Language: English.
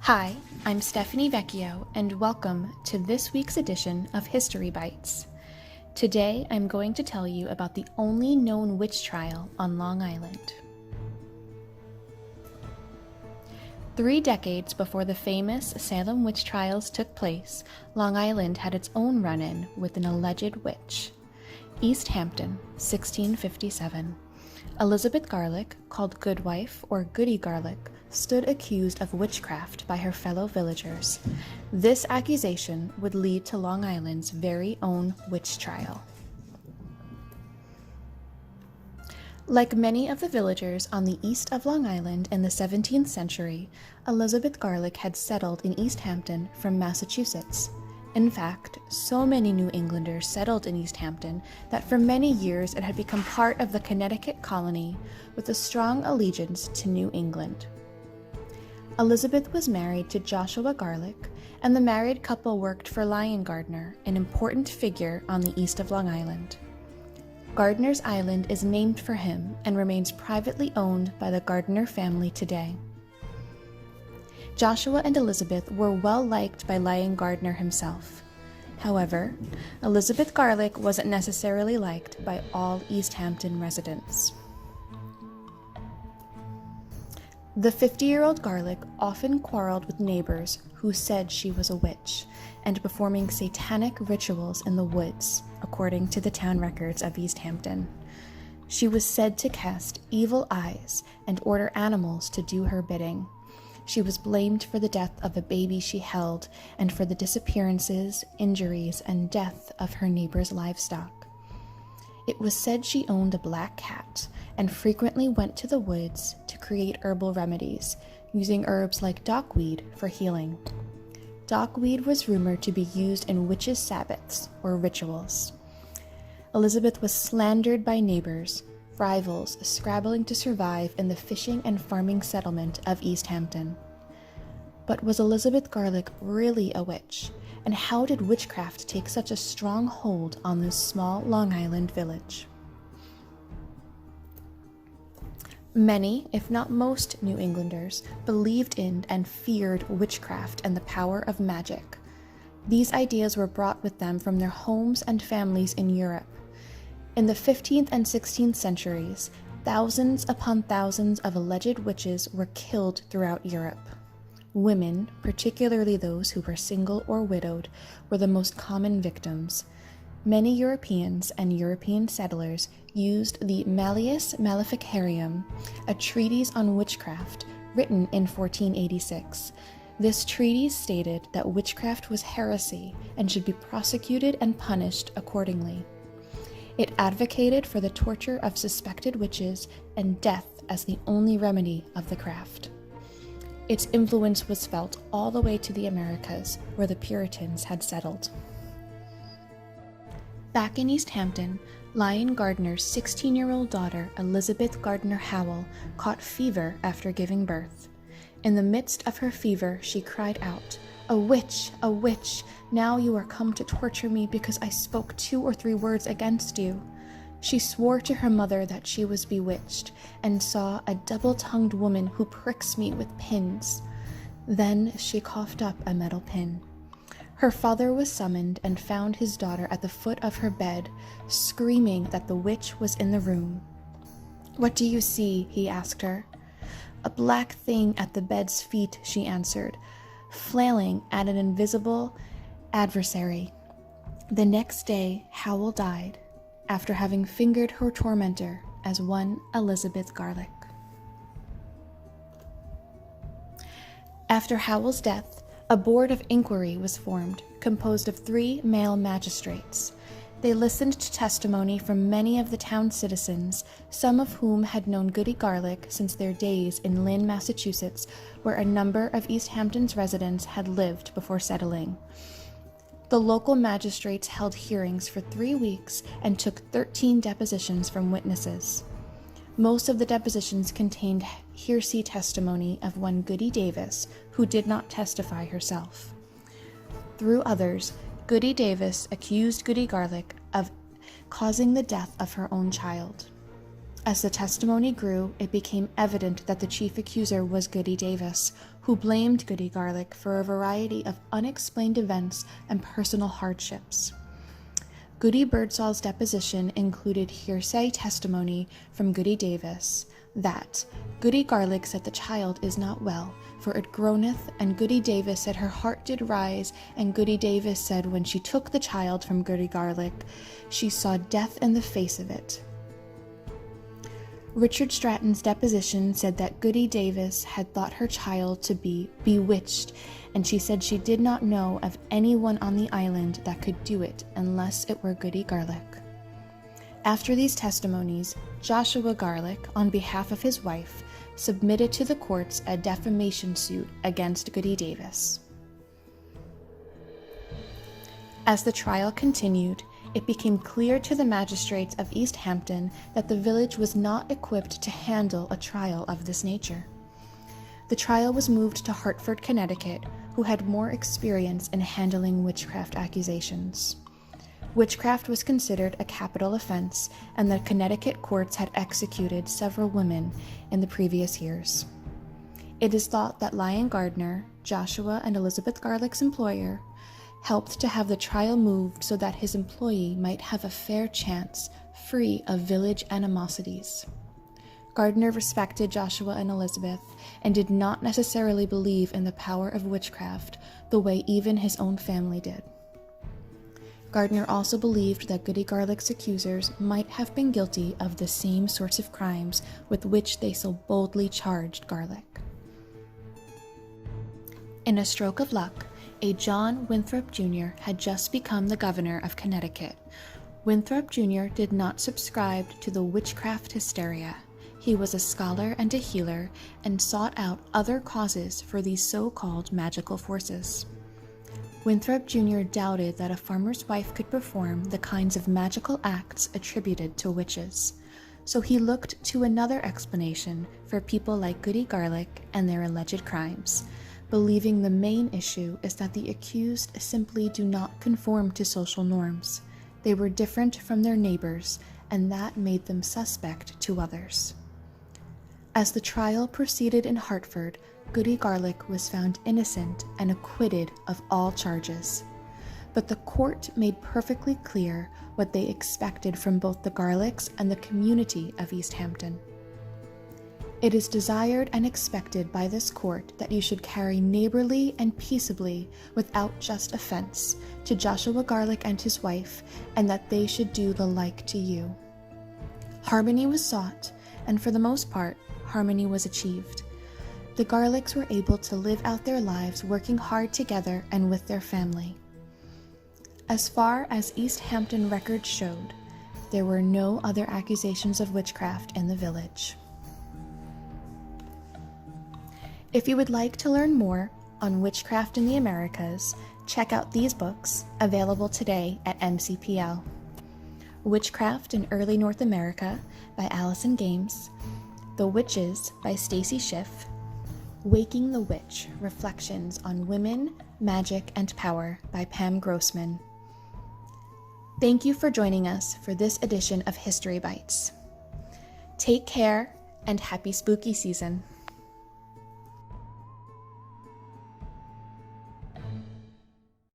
Hi, I'm Stephanie Vecchio, and welcome to this week's edition of History Bites. Today, I'm going to tell you about the only known witch trial on Long Island. 3 decades before the famous Salem witch trials took place, Long Island had its own run-in with an alleged witch. East Hampton, 1657. Elizabeth Garlick, called Goodwife or Goody Garlick, stood accused of witchcraft by her fellow villagers. This accusation would lead to Long Island's very own witch trial. Like many of the villagers on the east of Long Island in the 17th century, Elizabeth Garlick had settled in East Hampton from Massachusetts. In fact, so many New Englanders settled in East Hampton that for many years it had become part of the Connecticut colony with a strong allegiance to New England. Elizabeth was married to Joshua Garlick, and the married couple worked for Lion Gardner, an important figure on the east of Long Island. Gardner's Island is named for him and remains privately owned by the Gardner family today. Joshua and Elizabeth were well liked by Lion Gardner himself. However, Elizabeth Garlick wasn't necessarily liked by all East Hampton residents. The 50-year-old Garlick often quarreled with neighbors who said she was a witch and performing satanic rituals in the woods, according to the town records of East Hampton. She was said to cast evil eyes and order animals to do her bidding. She was blamed for the death of a baby she held and for the disappearances, injuries, and death of her neighbors' livestock. It was said she owned a black cat and frequently went to the woods to create herbal remedies, using herbs like dockweed for healing. Dockweed was rumored to be used in witches' Sabbaths or rituals. Elizabeth was slandered by neighbors, rivals scrabbling to survive in the fishing and farming settlement of East Hampton. But was Elizabeth Garlick really a witch? And how did witchcraft take such a strong hold on this small Long Island village? Many, if not most, New Englanders believed in and feared witchcraft and the power of magic. These ideas were brought with them from their homes and families in Europe. In the 15th and 16th centuries, thousands upon thousands of alleged witches were killed throughout Europe. Women, particularly those who were single or widowed, were the most common victims. Many Europeans and European settlers used the Malleus Maleficarium, a treatise on witchcraft written in 1486. This treatise stated that witchcraft was heresy and should be prosecuted and punished accordingly. It advocated for the torture of suspected witches and death as the only remedy of the craft. Its influence was felt all the way to the Americas, where the Puritans had settled. Back in East Hampton, Lion Gardner's 16-year-old daughter, Elizabeth Gardner Howell, caught fever after giving birth. In the midst of her fever, she cried out, "A witch! A witch! Now you are come to torture me because I spoke 2 or 3 words against you." She swore to her mother that she was bewitched, and saw a double-tongued woman who pricks me with pins. Then she coughed up a metal pin. Her father was summoned and found his daughter at the foot of her bed, screaming that the witch was in the room. "What do you see?" he asked her. "A black thing at the bed's feet," she answered, flailing at an invisible adversary. The next day, Howell died, after having fingered her tormentor as one Elizabeth Garlick. After Howell's death, a board of inquiry was formed, composed of 3 male magistrates. They listened to testimony from many of the town citizens, some of whom had known Goody Garlick since their days in Lynn, Massachusetts, where a number of East Hampton's residents had lived before settling. The local magistrates held hearings for 3 weeks and took 13 depositions from witnesses. Most of the depositions contained hearsay testimony of one Goody Davis, who did not testify herself. Through others, Goody Davis accused Goody Garlick of causing the death of her own child. As the testimony grew, it became evident that the chief accuser was Goody Davis, who blamed Goody Garlic for a variety of unexplained events and personal hardships. Goody Birdsall's deposition included hearsay testimony from Goody Davis that Goody Garlic said the child is not well, for it groaneth, and Goody Davis said her heart did rise, and Goody Davis said when she took the child from Goody Garlic, she saw death in the face of it. Richard Stratton's deposition said that Goody Davis had thought her child to be bewitched, and she said she did not know of anyone on the island that could do it unless it were Goody Garlic. After these testimonies, Joshua Garlic, on behalf of his wife, submitted to the courts a defamation suit against Goody Davis. As the trial continued, it became clear to the magistrates of East Hampton that the village was not equipped to handle a trial of this nature. The trial was moved to Hartford, Connecticut, who had more experience in handling witchcraft accusations. Witchcraft was considered a capital offense, and the Connecticut courts had executed several women in the previous years. It is thought that Lyon Gardner, Joshua and Elizabeth Garlic's employer, helped to have the trial moved so that his employee might have a fair chance, free of village animosities. Gardner respected Joshua and Elizabeth and did not necessarily believe in the power of witchcraft the way even his own family did. Gardner also believed that Goody Garlic's accusers might have been guilty of the same sorts of crimes with which they so boldly charged Garlic. In a stroke of luck, a John Winthrop Jr. had just become the governor of Connecticut. Winthrop Jr. did not subscribe to the witchcraft hysteria. He was a scholar and a healer and sought out other causes for these so-called magical forces. Winthrop Jr. doubted that a farmer's wife could perform the kinds of magical acts attributed to witches, so he looked to another explanation for people like Goody Garlic and their alleged crimes, believing the main issue is that the accused simply do not conform to social norms. They were different from their neighbors, and that made them suspect to others. As the trial proceeded in Hartford, Goody Garlic was found innocent and acquitted of all charges. But the court made perfectly clear what they expected from both the Garlics and the community of East Hampton. It is desired and expected by this court that you should carry neighborly and peaceably, without just offense, to Joshua Garlic and his wife, and that they should do the like to you. Harmony was sought, and for the most part, harmony was achieved. The Garlics were able to live out their lives working hard together and with their family. As far as East Hampton records showed, there were no other accusations of witchcraft in the village. If you would like to learn more on witchcraft in the Americas, check out these books, available today at MCPL. Witchcraft in Early North America by Allison Games, The Witches by Stacy Schiff, Waking the Witch, Reflections on Women, Magic, and Power by Pam Grossman. Thank you for joining us for this edition of History Bites. Take care and happy spooky season.